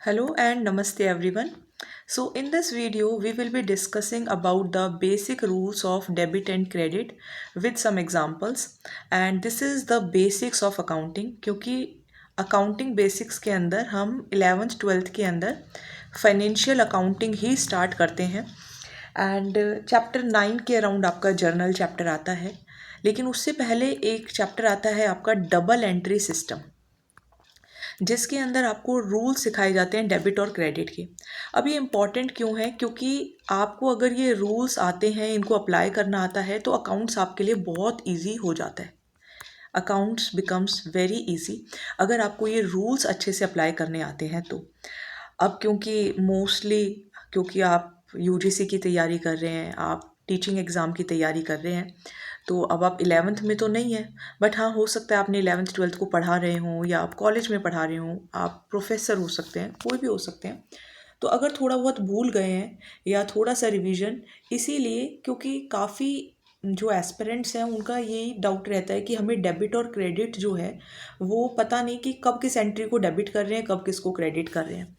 Hello and namaste everyone. So in this video we will be discussing about the basic rules of debit and credit with some examples, and this is the basics of accounting क्योंकि accounting basics के अंदर हम 11th 12th के अंदर financial accounting ही start करते हैं and chapter 9 के around आपका जर्नल चैप्टर आता है, लेकिन उससे पहले एक चैप्टर आता है आपका डबल एंट्री सिस्टम, जिसके अंदर आपको रूल सिखाए जाते हैं डेबिट और क्रेडिट के। अब ये इम्पॉर्टेंट क्यों है? क्योंकि आपको अगर ये रूल्स आते हैं, इनको अप्लाई करना आता है, तो अकाउंट्स आपके लिए बहुत ईजी हो जाता है। अकाउंट्स बिकम्स वेरी ईजी अगर आपको ये रूल्स अच्छे से अप्लाई करने आते हैं तो। अब क्योंकि आप यूजीसी की तैयारी कर रहे हैं, आप टीचिंग एग्ज़ाम की तैयारी कर रहे हैं, तो अब आप 11th में तो नहीं है, बट हाँ हो सकता है आपने 11th 12th को पढ़ा रहे हों या आप कॉलेज में पढ़ा रहे हों, आप प्रोफेसर हो सकते हैं, कोई भी हो सकते हैं। तो अगर थोड़ा बहुत भूल गए हैं या थोड़ा सा रिवीजन, इसीलिए क्योंकि काफ़ी जो एस्पिरेंट्स हैं उनका यही डाउट रहता है कि हमें डेबिट और क्रेडिट जो है वो पता नहीं कि कब किस एंट्री को डेबिट कर रहे हैं, कब किसको क्रेडिट कर रहे हैं।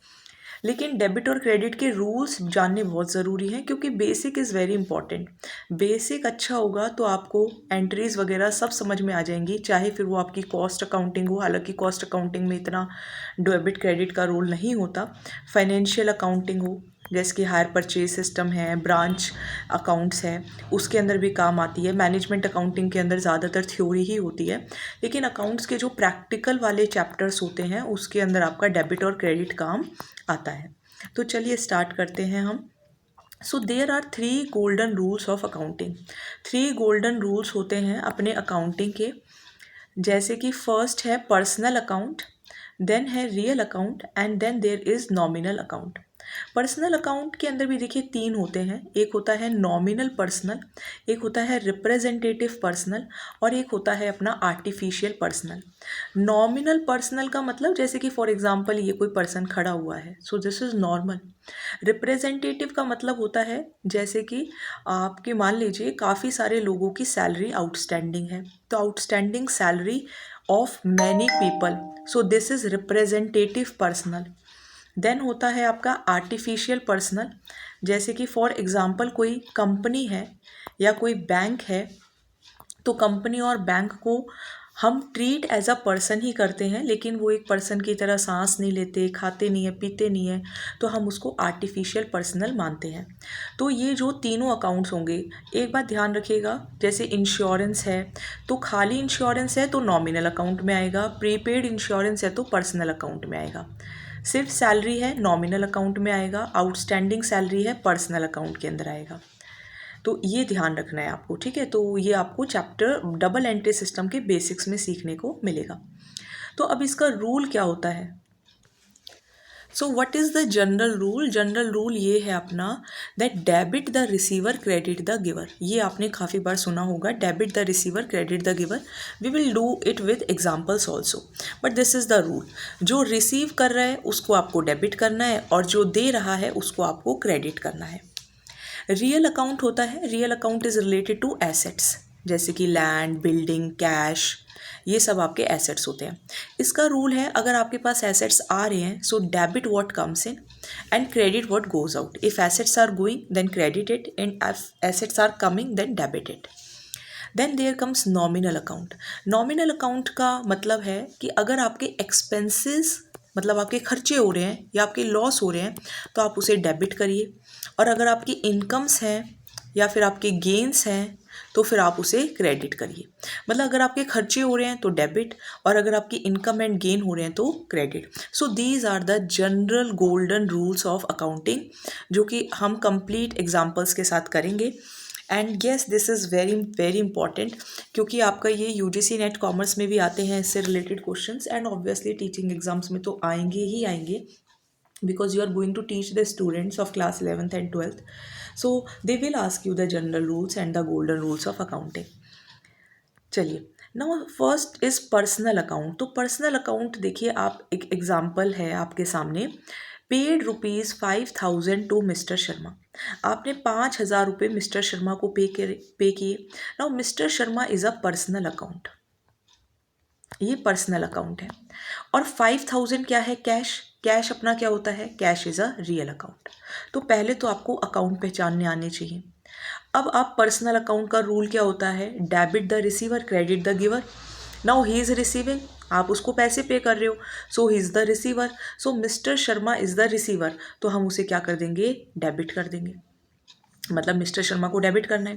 लेकिन डेबिट और क्रेडिट के रूल्स जानने बहुत ज़रूरी हैं क्योंकि basic is very important. Basic अच्छा होगा तो आपको एंट्रीज वगैरह सब समझ में आ जाएंगी, चाहे फिर वो आपकी कॉस्ट अकाउंटिंग हो। हालांकि कॉस्ट अकाउंटिंग में इतना डेबिट क्रेडिट का रोल नहीं होता। फाइनेंशियल अकाउंटिंग हो, जैसे कि हायर परचेज सिस्टम है, ब्रांच अकाउंट्स है, उसके अंदर भी काम आती है। मैनेजमेंट अकाउंटिंग के अंदर ज़्यादातर थ्योरी ही होती है, लेकिन अकाउंट्स के जो प्रैक्टिकल वाले चैप्टर्स होते हैं उसके अंदर आपका डेबिट और क्रेडिट काम आता है। तो चलिए स्टार्ट करते हैं हम। So there are 3 golden rules of accounting. 3 golden rules होते हैं अपने अकाउंटिंग के, जैसे कि फर्स्ट है पर्सनल अकाउंट, देन है real account and then there is nominal account. Personal account के अंदर भी देखिए 3 होते हैं, एक होता है नॉमिनल पर्सनल, एक होता है रिप्रेजेंटेटिव पर्सनल और एक होता है अपना आर्टिफिशियल पर्सनल। नॉमिनल पर्सनल का मतलब जैसे कि फॉर एग्जांपल ये कोई पर्सन खड़ा हुआ है, सो दिस इज़ नॉर्मल। रिप्रेजेंटेटिव का मतलब होता है जैसे कि आपके मान लीजिए काफ़ी सारे लोगों की सैलरी आउटस्टैंडिंग है, तो outstanding salary of many people, so this is representative personal. Then होता है आपका आर्टिफिशियल पर्सनल, जैसे कि फॉर एग्जांपल कोई कंपनी है या कोई बैंक है, तो कंपनी और बैंक को हम ट्रीट एज अ पर्सन ही करते हैं, लेकिन वो एक पर्सन की तरह सांस नहीं लेते, खाते नहीं है, पीते नहीं है, तो हम उसको आर्टिफिशियल पर्सनल मानते हैं। तो ये जो तीनों अकाउंट्स होंगे, एक बात ध्यान रखिएगा, जैसे इंश्योरेंस है तो खाली इंश्योरेंस है तो नॉमिनल अकाउंट में आएगा, प्रीपेड इंश्योरेंस है तो पर्सनल अकाउंट में आएगा। सिर्फ सैलरी है नॉमिनल अकाउंट में आएगा, आउटस्टैंडिंग सैलरी है पर्सनल अकाउंट के अंदर आएगा। तो ये ध्यान रखना है आपको, ठीक है। तो ये आपको चैप्टर डबल एंट्री सिस्टम के बेसिक्स में सीखने को मिलेगा। तो अब इसका रूल क्या होता है? So what is the general rule? General rule ये है अपना that debit the receiver credit the giver. ये आपने काफ़ी बार सुना होगा, debit the receiver credit the giver. We will do it with examples also, but this is the rule. जो रिसीव कर रहा है उसको आपको डेबिट करना है और जो दे रहा है उसको आपको क्रेडिट करना है। रियल अकाउंट होता है, real account is related to assets, जैसे कि लैंड, बिल्डिंग, कैश, ये सब आपके एसेट्स होते हैं। इसका रूल है अगर आपके पास एसेट्स आ रहे हैं so debit what comes in and credit what goes out. If assets are going then credit it and if assets are coming then debit it. Then there comes nominal account. Nominal account का मतलब है कि अगर आपके expenses मतलब आपके खर्चे हो रहे हैं या आपके लॉस हो रहे हैं तो आप उसे डेबिट करिए, और अगर आपकी इनकम्स हैं या फिर आपके गेन्स हैं तो फिर आप उसे क्रेडिट करिए। मतलब अगर आपके खर्चे हो रहे हैं तो डेबिट, और अगर आपकी इनकम एंड गेन हो रहे हैं तो credit. So these are the general golden rules of accounting, जो कि हम कंप्लीट एग्जांपल्स के साथ करेंगे। And yes this is very very important, क्योंकि आपका ये यूजीसी नेट कॉमर्स में भी आते हैं इससे related questions, and obviously teaching exams में तो आएंगे ही आएंगे, because you are going to teach the students of class 11th and 12th, so they will ask you the general rules and the golden rules of accounting. चलिए, now first is personal account. तो personal account देखिए, आप एक example है आपके सामने, paid ₹5,000 to mister Sharma. आपने 5,000 रुपये मिस्टर शर्मा को पे किए। Now Mister Sharma is a personal account, ये पर्सनल अकाउंट है। और 5000 क्या है? कैश। कैश अपना क्या होता है? Cash is a real account. तो पहले तो आपको अकाउंट पहचानने आने चाहिए। अब आप पर्सनल अकाउंट का रूल क्या होता है? Debit the receiver, credit the giver. Now he is receiving, आप उसको पैसे पे कर रहे हो, so he is the receiver. So mister Sharma is the receiver, तो हम उसे क्या कर देंगे? डेबिट कर देंगे, मतलब मिस्टर शर्मा को डेबिट करना है।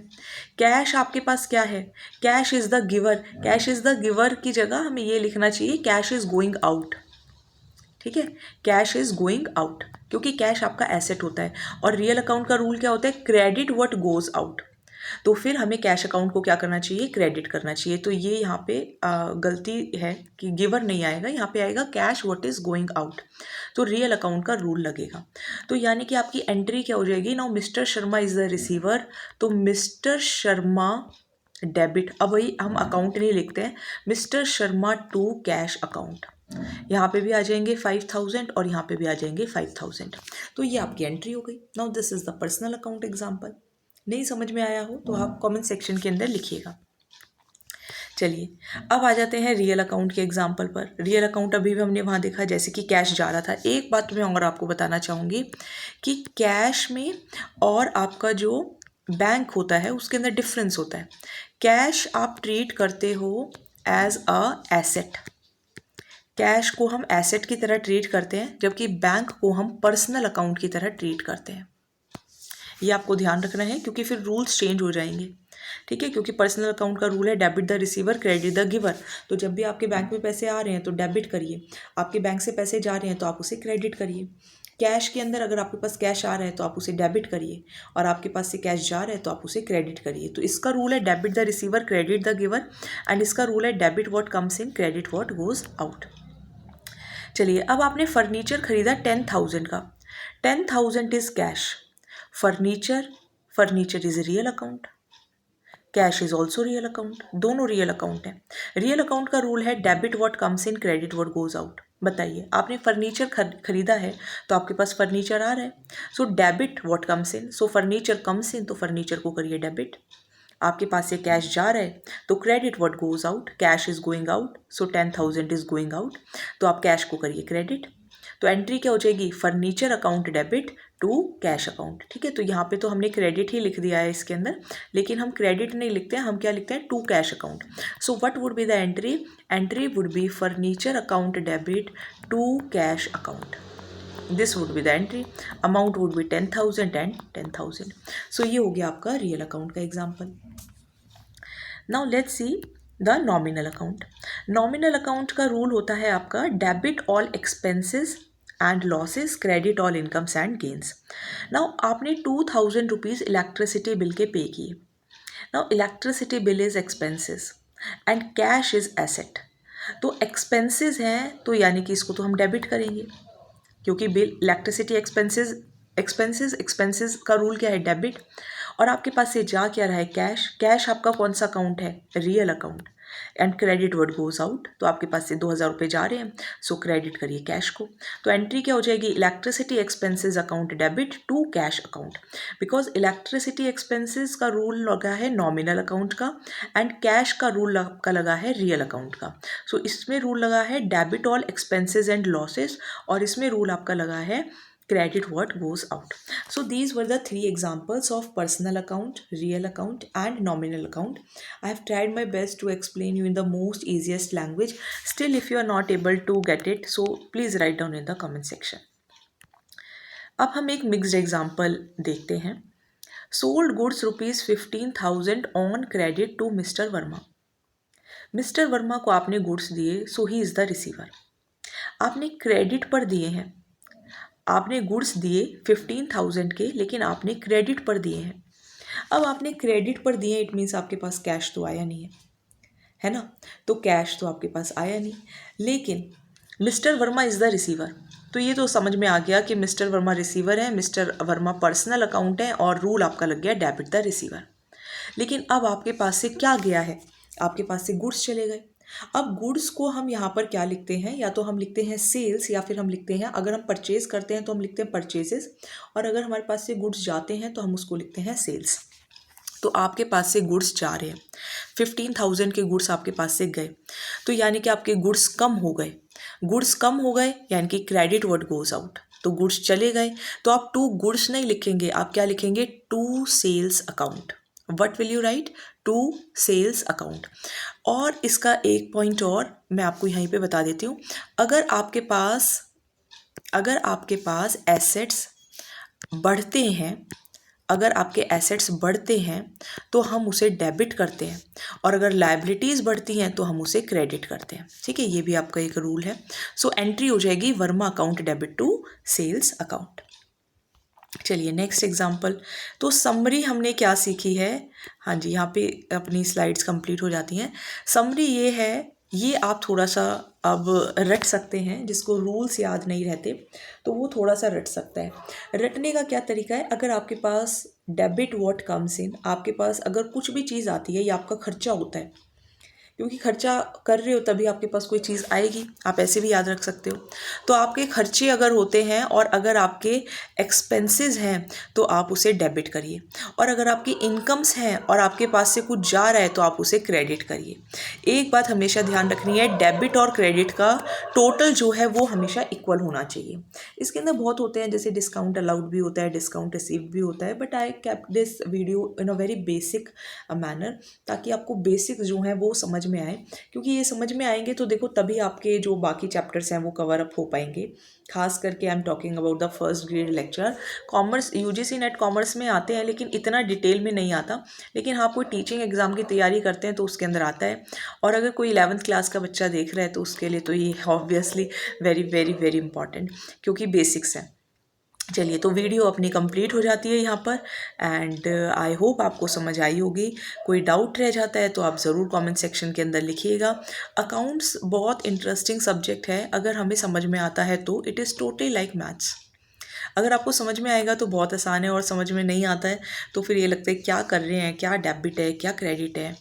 कैश आपके पास क्या है? Cash is the giver. Cash is the giver की जगह हमें ये लिखना चाहिए कैश इज़ गोइंग आउट। ठीक है, कैश इज़ गोइंग आउट, क्योंकि कैश आपका एसेट होता है। और रियल अकाउंट का रूल क्या होता है? Credit what goes out. तो फिर हमें कैश अकाउंट को क्या करना चाहिए? क्रेडिट करना चाहिए। तो ये यहाँ पे गलती है कि गिवर नहीं आएगा, यहाँ पे आएगा cash what is going out. तो रियल अकाउंट का रूल लगेगा। तो यानी कि आपकी एंट्री क्या हो जाएगी? Now Mister Sharma is the receiver, तो मिस्टर शर्मा डेबिट। अब वही हम अकाउंट नहीं लिखते हैं, Mister Sharma to cash account. यहाँ पे भी आ जाएंगे 5000 और यहाँ पे भी आ जाएंगे 5000। तो ये आपकी एंट्री हो गई। Now this is the personal account example. नहीं समझ में आया हो तो आप कमेंट सेक्शन के अंदर लिखिएगा। चलिए अब आ जाते हैं रियल अकाउंट के एग्जाम्पल पर। रियल अकाउंट अभी भी हमने वहाँ देखा जैसे कि कैश जा रहा था। एक बात मैं और आपको बताना चाहूँगी कि कैश में और आपका जो बैंक होता है उसके अंदर डिफरेंस होता है। कैश आप ट्रीट करते हो एज अ एसेट, कैश को हम एसेट की तरह ट्रीट करते हैं, जबकि बैंक को हम पर्सनल अकाउंट की तरह ट्रीट करते हैं। ये आपको ध्यान रखना है क्योंकि फिर रूल्स चेंज हो जाएंगे। ठीक है, क्योंकि पर्सनल अकाउंट का रूल है debit the receiver, credit the giver. तो जब भी आपके बैंक में पैसे आ रहे हैं तो डेबिट करिए, आपके बैंक से पैसे जा रहे हैं तो आप उसे क्रेडिट करिए। कैश के अंदर अगर आपके पास कैश आ रहा है तो आप उसे डेबिट करिए, और आपके पास से कैश जा रहा है तो आप उसे क्रेडिट करिए। तो इसका रूल है debit the receiver, credit the giver, and इसका रूल है debit what comes in, credit what goes out. चलिए अब आपने फर्नीचर खरीदा 10,000 का, 10,000 is cash. Furniture, furniture is real account, cash is also real account, दोनों रियल अकाउंट है। Real account का रूल है debit what comes in, credit what goes out. बताइए, आपने फर्नीचर खरीदा है तो आपके पास फर्नीचर आ रहा है, सो debit what comes in, so furniture comes in तो फर्नीचर को करिए डेबिट। आपके पास से कैश जा रहा है तो credit what goes out, cash is going out, so 10,000 is going out, तो आप कैश को करिए क्रेडिट। तो एंट्री क्या हो जाएगी? Furniture account debit to cash account. ठीक है, तो यहाँ पे तो हमने क्रेडिट ही लिख दिया है इसके अंदर, लेकिन हम क्रेडिट नहीं लिखते हैं, हम क्या लिखते हैं? To cash account. So what would be the entry? Entry would be furniture account debit to cash account. This would be the entry, amount would be 10,000 and 10,000। So ये हो गया आपका रियल अकाउंट का example. Now let's see the nominal account. Nominal account का rule होता है आपका debit all expenses and losses, credit all incomes and gains. Now आपने 2,000 रुपीज़ इलेक्ट्रिसिटी बिल के पे किए। Now electricity bill is expenses and cash is asset. तो expenses हैं तो यानी कि इसको तो हम डेबिट करेंगे, क्योंकि बिल इलेक्ट्रिसिटी एक्सपेंसेस, एक्सपेंसेस का रूल क्या है? डेबिट। और आपके पास से जा क्या रहा है? कैश। कैश आपका कौन सा अकाउंट है? Real account. And credit word goes out, तो आपके पास से 2,000 रुपये जा रहे हैं, सो क्रेडिट करिए कैश को। तो एंट्री क्या हो जाएगी? Electricity expenses account debit to cash account, because electricity expenses का रूल लगा है नॉमिनल अकाउंट का, एंड कैश का रूल आपका लगा है रियल अकाउंट का। सो इसमें रूल लगा है debit all expenses and losses, और इसमें रूल आपका लगा है credit what goes out. So these were the three examples of personal account, real account and nominal account. I have tried my best to explain you in the most easiest language. Still if you are not able to get it, so please write down in the comment section. अब हम एक mixed example देखते हैं। Sold goods rupees 15,000 on credit to Mr. Verma. Mr. Verma को आपने goods दिए, so he is the receiver. आपने credit पर दिए हैं, आपने गुड्स दिए 15,000 के, लेकिन आपने क्रेडिट पर दिए हैं। अब आपने क्रेडिट पर दिए, इट मीन्स आपके पास कैश तो आया नहीं है ना? तो कैश तो आपके पास आया नहीं, लेकिन mister Verma is the receiver. तो ये तो समझ में आ गया कि मिस्टर वर्मा रिसीवर है, मिस्टर वर्मा पर्सनल अकाउंट है, और रूल आपका लग गया डेबिट द रिसीवर। लेकिन अब आपके पास से क्या गया है? आपके पास से गुड्स चले गए। अब गुड्स को हम यहाँ पर क्या लिखते हैं? या तो हम लिखते हैं सेल्स, या फिर हम लिखते हैं, अगर हम परचेज करते हैं तो हम लिखते हैं परचेजेस, और अगर हमारे पास से गुड्स जाते हैं तो हम उसको लिखते हैं सेल्स। तो आपके पास से गुड्स जा रहे हैं, 15,000 के गुड्स आपके पास से गए, तो यानी कि आपके गुड्स कम हो गए। गुड्स कम हो गए यानी कि क्रेडिट वर्ड गोज आउट, तो गुड्स चले गए, तो आप टू गुड्स नहीं लिखेंगे, आप क्या लिखेंगे, to sales account. What will you write, to sales account. और इसका एक पॉइंट और मैं आपको यहीं पे बता देती हूँ, अगर आपके पास एसेट्स बढ़ते हैं, अगर आपके एसेट्स बढ़ते हैं तो हम उसे डेबिट करते हैं, और अगर लायबिलिटीज़ बढ़ती हैं तो हम उसे क्रेडिट करते हैं। ठीक है, ये भी आपका एक रूल है। सो एंट्री हो जाएगी Verma account debit to sales account. चलिए नेक्स्ट एग्जांपल। तो समरी हमने क्या सीखी है, हाँ जी, यहाँ पे अपनी स्लाइड्स कंप्लीट हो जाती हैं। समरी ये है, ये आप थोड़ा सा अब रट सकते हैं, जिसको रूल्स याद नहीं रहते तो वो थोड़ा सा रट सकता है। रटने का क्या तरीका है, अगर आपके पास डेबिट व्हाट कम्स इन, आपके पास अगर कुछ भी चीज़ आती है, ये आपका खर्चा होता है, क्योंकि खर्चा कर रहे हो तभी आपके पास कोई चीज़ आएगी, आप ऐसे भी याद रख सकते हो। तो आपके खर्चे अगर होते हैं और अगर आपके एक्सपेंसेस हैं तो आप उसे डेबिट करिए, और अगर आपकी इनकम्स हैं और आपके पास से कुछ जा रहा है तो आप उसे क्रेडिट करिए। एक बात हमेशा ध्यान रखनी है, डेबिट और क्रेडिट का टोटल जो है वो हमेशा इक्वल होना चाहिए। इसके अंदर बहुत होते हैं, जैसे डिस्काउंट अलाउड भी होता है, डिस्काउंट रिसीव्ड भी होता है, but I kept this video in a very basic manner, ताकि आपको बेसिक जो है वो समझ में आए, क्योंकि ये समझ में आएंगे तो देखो तभी आपके जो बाकी चैप्टर्स हैं वो कवर अप हो पाएंगे। खास करके I am talking about the first grade lecture. Commerce UGC net commerce में आते हैं लेकिन इतना डिटेल में नहीं आता, लेकिन हाँ कोई टीचिंग एग्जाम की तैयारी करते हैं तो उसके अंदर आता है, और अगर कोई 11th क्लास का बच्चा देख रहा है तो उसके लिए तो ये obviously very very very important, क्योंकि बेसिक्स हैं। चलिए, तो वीडियो अपनी कंप्लीट हो जाती है यहाँ पर, एंड आई होप आपको समझ आई होगी। कोई डाउट रह जाता है तो आप ज़रूर कमेंट सेक्शन के अंदर लिखिएगा। अकाउंट्स बहुत इंटरेस्टिंग सब्जेक्ट है, अगर हमें समझ में आता है तो it is totally like maths. अगर आपको समझ में आएगा तो बहुत आसान है, और समझ में नहीं आता है तो फिर ये लगता है क्या कर रहे हैं, क्या डेबिट है, क्या क्रेडिट है।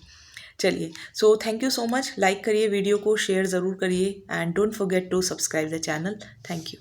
चलिए, so thank you so much. Like करिए वीडियो को, शेयर ज़रूर करिए, and don't forget to subscribe the channel. Thank you.